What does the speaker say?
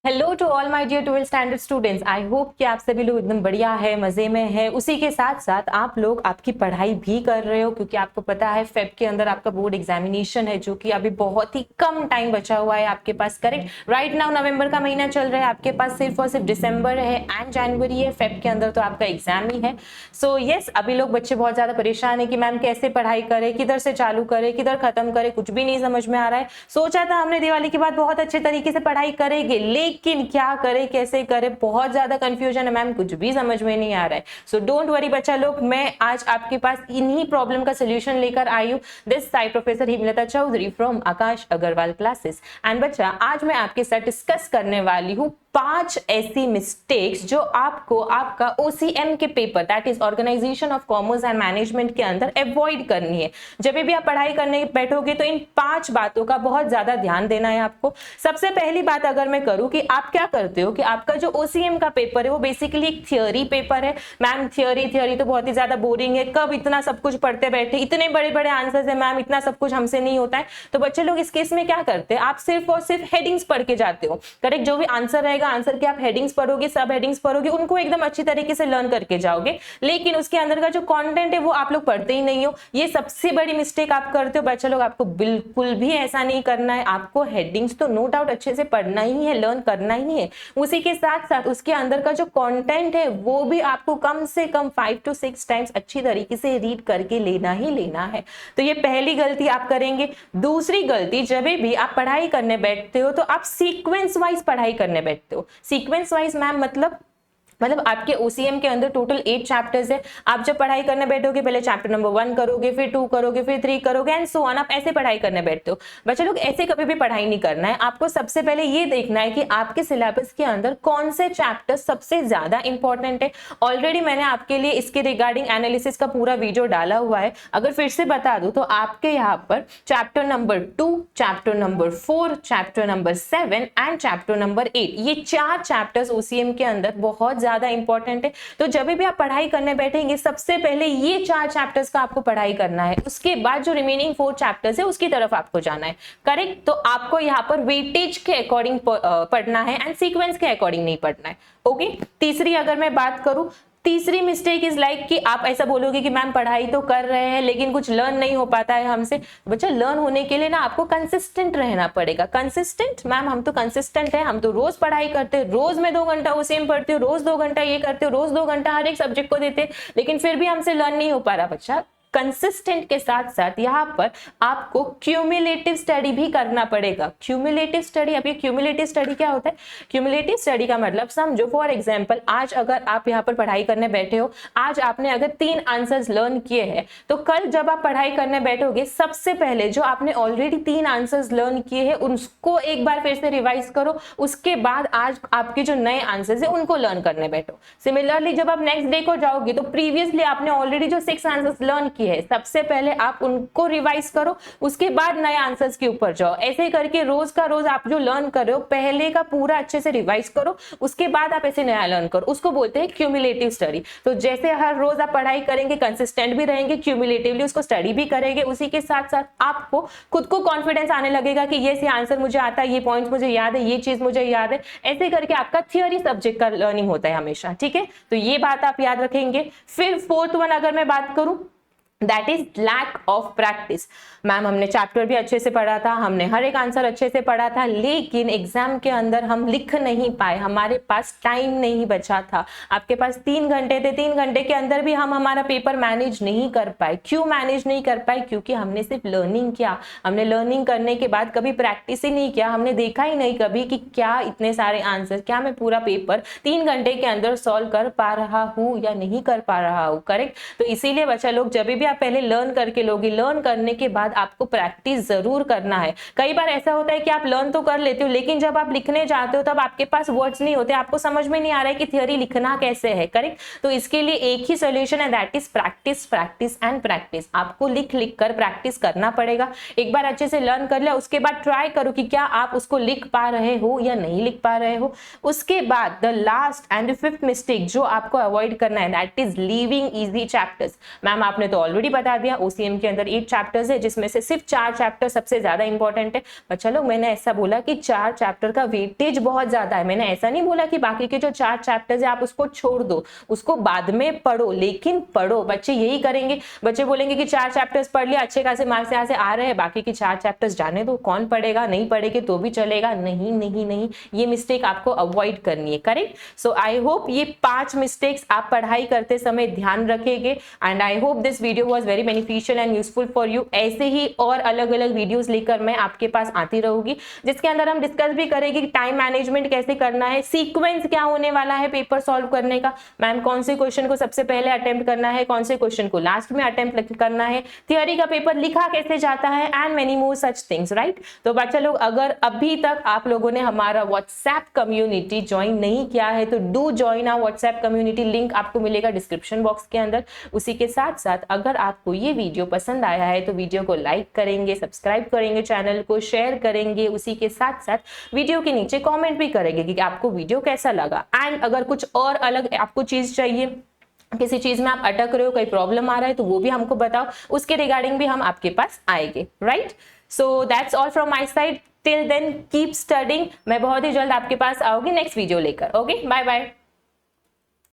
Hello to all my dear 12th standard students. I hope कि आप सभी लोग एकदम बढ़िया है, मजे में है। उसी के साथ साथ आप लोग आपकी पढ़ाई भी कर रहे हो, क्योंकि आपको पता है फेब के अंदर आपका बोर्ड एग्जामिनेशन है, जो कि अभी बहुत ही कम टाइम बचा हुआ है आपके पास। करेक्ट, राइट नाउ नवंबर का महीना चल रहा है, आपके पास सिर्फ और सिर्फ दिसंबर है एंड जनवरी है। फेब के अंदर तो आपका एग्जाम ही है। सो यस, अभी लोग बच्चे बहुत ज्यादा परेशान है कि मैम कैसे पढ़ाई करें, किधर से चालू करें, किधर खत्म करें, कुछ भी नहीं समझ में आ रहा है। सोचा था हमने दिवाली के बाद बहुत अच्छे तरीके से पढ़ाई करेंगे, लेकिन क्या करें, कैसे करें, बहुत ज्यादा कंफ्यूजन है मैम, कुछ भी समझ में नहीं आ रहा है। सो डोंट वरी बच्चा लोग, मैं आज आपके पास इन्हीं प्रॉब्लम का सोल्यूशन लेकर आई हूँ। This side professor Himlata Chaudhary from Aakash Agarwal classes. And बच्चा, आज मैं आपके साथ डिस्कस करने वाली हूँ 5 ऐसी मिस्टेक्स जो आपको आपका OCM के paper, that is organisation of commerce and management के अंदर अवॉइड करनी है। जब भी आप पढ़ाई करने बैठोगे तो इन 5 बातों का बहुत ज्यादा ध्यान देना है आपको। सबसे पहली बात अगर मैं करूं कि आप क्या करते हो कि आपका जो OCM का पेपर है वो बेसिकली एक थियोरी पेपर है। मैम थियोरी तो बहुत ही ज्यादा बोरिंग है, कब इतना सब कुछ पढ़ते बैठे, इतने बड़े बड़े आंसर्स है मैम, इतना सब कुछ हमसे नहीं होता है। तो बच्चे लोग इस केस में क्या करते हैं, आप सिर्फ और सिर्फ हेडिंग्स पढ़ के जाते हो। करेक्ट, जो भी आंसर रहेगा, आंसर के आप हेडिंग्स पढ़ोगे, सब हेडिंग्स पढ़ोगे, उनको एकदम अच्छी तरीके से लर्न करके जाओगे, लेकिन उसके अंदर का जो कंटेंट है वो आप लोग पढ़ते ही नहीं हो। ये सबसे बड़ी मिस्टेक आप करते हो बच्चे लोग। आपको बिल्कुल भी ऐसा नहीं करना है। आपको हेडिंग्स तो नो डाउट अच्छे से पढ़ना ही है, लर्न करना ही है। उसी के साथ साथ उसके अंदर का जो कंटेंट है वो भी आपको कम से कम 5 to 6 टाइम्स अच्छी तरीके से रीड करके लेना ही लेना है। तो ये पहली गलती आप करेंगे। दूसरी गलती, जब भी आप पढ़ाई करने बैठते हो तो आप सीक्वेंस वाइज पढ़ाई करने बैठते हो। सीक्वेंस वाइज मैम मतलब आपके OCM के अंदर टोटल 8 चैप्टर्स है। आप जब पढ़ाई करने बैठोगे पहले चैप्टर नंबर 1 करोगे, फिर 2 करोगे, फिर 3 करोगे एंड सो ऑन। आप ऐसे पढ़ाई करने बैठते हो। बच्चे लोग ऐसे कभी भी पढ़ाई नहीं करना है। आपको सबसे पहले ये देखना है कि आपके सिलेबस के अंदर कौन से चैप्टर सबसे ज्यादा इंपॉर्टेंट है। ऑलरेडी मैंने आपके लिए इसके रिगार्डिंग एनालिसिस का पूरा वीडियो डाला हुआ है। अगर फिर से बता दूं तो आपके यहाँ पर chapter number 2, chapter number 4, chapter number 7 and chapter number 8, ये 4 चैप्टर्स OCM के अंदर बहुत ज्यादा इंपॉर्टेंट है। तो जब भी आप पढ़ाई करने बैठेंगे सबसे पहले ये 4 चैप्टर्स का आपको पढ़ाई करना है। उसके बाद जो रिमेनिंग 4 चैप्टर्स है उसकी तरफ आपको जाना है। करेक्ट, तो आपको यहाँ पर वेटेज के अकॉर्डिंग पढ़ना है एंड सीक्वेंस के अकॉर्डिंग नहीं पढ़ना है। ओके, तीसरी अगर मैं बात करूं, तीसरी मिस्टेक इज लाइक कि आप ऐसा बोलोगे कि मैम पढ़ाई तो कर रहे हैं लेकिन कुछ लर्न नहीं हो पाता है हमसे। बच्चा, लर्न होने के लिए ना आपको कंसिस्टेंट रहना पड़ेगा। कंसिस्टेंट मैम, हम तो कंसिस्टेंट है, हम तो रोज पढ़ाई करते हैं, रोज में 2 घंटा OCM पढ़ते हो, रोज 2 घंटा ये करते हो, रोज 2 घंटा हर एक सब्जेक्ट को देते, लेकिन फिर भी हमसे लर्न नहीं हो पा रहा। बच्चा, कंसिस्टेंट के साथ साथ यहाँ पर आपको क्यूमुलेटिव स्टडी भी करना पड़ेगा। क्यूमुलेटिव स्टडी, अब ये क्यूमुलेटिव स्टडी क्या होता है? क्यूमुलेटिव स्टडी का मतलब समझो, फॉर एग्जांपल आज अगर आप यहाँ पर पढ़ाई करने बैठे हो, आज आपने अगर 3 आंसर्स लर्न किए हैं, तो कल जब आप पढ़ाई करने बैठोगे सबसे पहले जो आपने ऑलरेडी 3 आंसर्स लर्न किए हैं उनको एक बार फिर से रिवाइज करो। उसके बाद आज आपके जो नए आंसर्स है उनको लर्न करने बैठो। सिमिलरली जब आप नेक्स्ट डे को जाओगे तो प्रीवियसली आपने ऑलरेडी जो 6 आंसर्स लर्न किए है, सबसे पहले आप उनको रिवाइज करो, उसके बाद नए आंसर्स के ऊपर जाओ। ऐसे करके रोज का रोज आप जो लर्न कर रहे हो पहले का पूरा अच्छे से रिवाइज करो, उसके बाद आप ऐसे नया लर्न करो। उसको बोलते हैं क्यूमुलेटिव स्टडी। तो जैसे हर रोज आप पढ़ाई करेंगे, कंसिस्टेंट भी रहेंगे, क्यूमुलेटिवली उसको स्टडी भी करेंगे, उसी के साथ साथ आपको खुद को कॉन्फिडेंस आने लगेगा कि ये आंसर मुझे आता है, ये पॉइंट्स मुझे याद है, ये चीज मुझे याद है। ऐसे करके आपका थियोरी सब्जेक्ट का लर्निंग होता है हमेशा। ठीक है, तो ये बात आप याद रखेंगे। फिर 4th वन अगर मैं बात करूं, that is lack of practice. Ma'am, हमने चैप्टर भी अच्छे से पढ़ा था, हमने हर एक आंसर अच्छे से पढ़ा था, लेकिन एग्जाम के अंदर हम लिख नहीं पाए, हमारे पास टाइम नहीं बचा था। आपके पास 3 घंटे थे, 3 घंटे के अंदर भी हम हमारा पेपर मैनेज नहीं कर पाए। क्यों मैनेज नहीं कर पाए? क्योंकि हमने सिर्फ लर्निंग किया। हमने लर्निंग करने के बाद कभी प्रैक्टिस ही नहीं किया। हमने देखा ही नहीं कभी कि क्या इतने सारे आंसर, क्या मैं पूरा पेपर 3 घंटे के अंदर सॉल्व कर पा रहा हूँ या नहीं कर पा रहा हूँ। करेक्ट, तो इसीलिए बच्चा लोग जब भी आप पहले लर्न करके लोगे, लर्न करने के बाद आपको प्रैक्टिस जरूर करना है। कई बार ऐसा होता है कि आप लर्न तो कर लेते हो, लेकिन जब आप लिखने जाते हो तब आपके पास वर्ड्स नहीं होते, आपको समझ में नहीं आ रहा है कि थियोरी लिखना कैसे है। करेक्ट, तो इसके लिए एक ही सॉल्यूशन है, that is practice, practice and practice. आपको लिख लिख कर प्रैक्टिस करना पड़ेगा। एक बार अच्छे से लर्न कर लिया, उसके बाद ट्राई करो कि क्या आप उसको लिख पा रहे हो या नहीं लिख पा रहे हो। उसके बाद the last and 5th mistake जो आपको अवॉइड करना है, that is leaving easy chapters. Ma'am, आपने तो ऑलरेडी बता दिया OCM के अंदर 8 चैप्टर्स है, जिसमें से सिर्फ 4 चैप्टर सबसे ज्यादा इंपॉर्टेंट है। पर चलो मैंने ऐसा बोला कि 4 चैप्टर का वेटेज बहुत ज्यादा है, मैंने ऐसा नहीं बोला कि बाकी के जो 4 चैप्टर्स है आप उसको छोड़ दो, उसको बाद में पढ़ो, लेकिन पढ़ो। बच्चे यही करेंगे, बच्चे बोलेंगे कि 4 चैप्टर्स पढ़ लिया, अच्छे खासे मार्क्स यहाँ से आ रहे हैं, बाकी की 4 चैप्टर्स जाने दो, कौन पढ़ेगा, नहीं पढ़ेगे तो भी चलेगा। नहीं नहीं नहीं, ये मिस्टेक आपको अवॉइड करनी है, करेक्ट। सो आई होप ये 5 मिस्टेक्स आप पढ़ाई करते समय ध्यान रखेंगे and I hope this video was very beneficial and useful for you. ऐसे ही और अलग अलग वीडियोस लेकर मैं आपके पास आती रहूंगी, जिसके अंदर हम डिस्कस भी करेंगे कि टाइम मैनेजमेंट कैसे करना है, सीक्वेंस क्या होने वाला है पेपर सॉल्व करने का, मैम कौन से क्वेश्चन को सबसे पहले अटेम्प्ट करना है, कौन से क्वेश्चन को लास्ट में अटेम्प्ट करना है, थियरी का पेपर लिखा कैसे जाता है and many more such things, right. तो बच्चा लोग, अगर अभी तक आप लोगों ने हमारा व्हाट्सएप कम्युनिटी ज्वाइन नहीं किया है तो do join our WhatsApp community, link आपको मिलेगा डिस्क्रिप्शन बॉक्स के अंदर। उसी के साथ साथ अगर आपको ये वीडियो पसंद आया है तो वीडियो को लाइक करेंगे, सब्सक्राइब करेंगे, चैनल को शेयर करेंगे, उसी के साथ साथ वीडियो के नीचे कमेंट भी करेंगे कि आपको वीडियो कैसा लगा। एंड अगर कुछ और अलग आपको चीज चाहिए, किसी चीज में आप अटक रहे हो, कोई प्रॉब्लम आ रहा है, तो वो भी हमको बताओ, उसके रिगार्डिंग भी हम आपके पास आएंगे, right. So that's all from my side, till then keep studying. मैं बहुत ही जल्द आपके पास आऊंगी नेक्स्ट वीडियो लेकर। Okay, bye bye.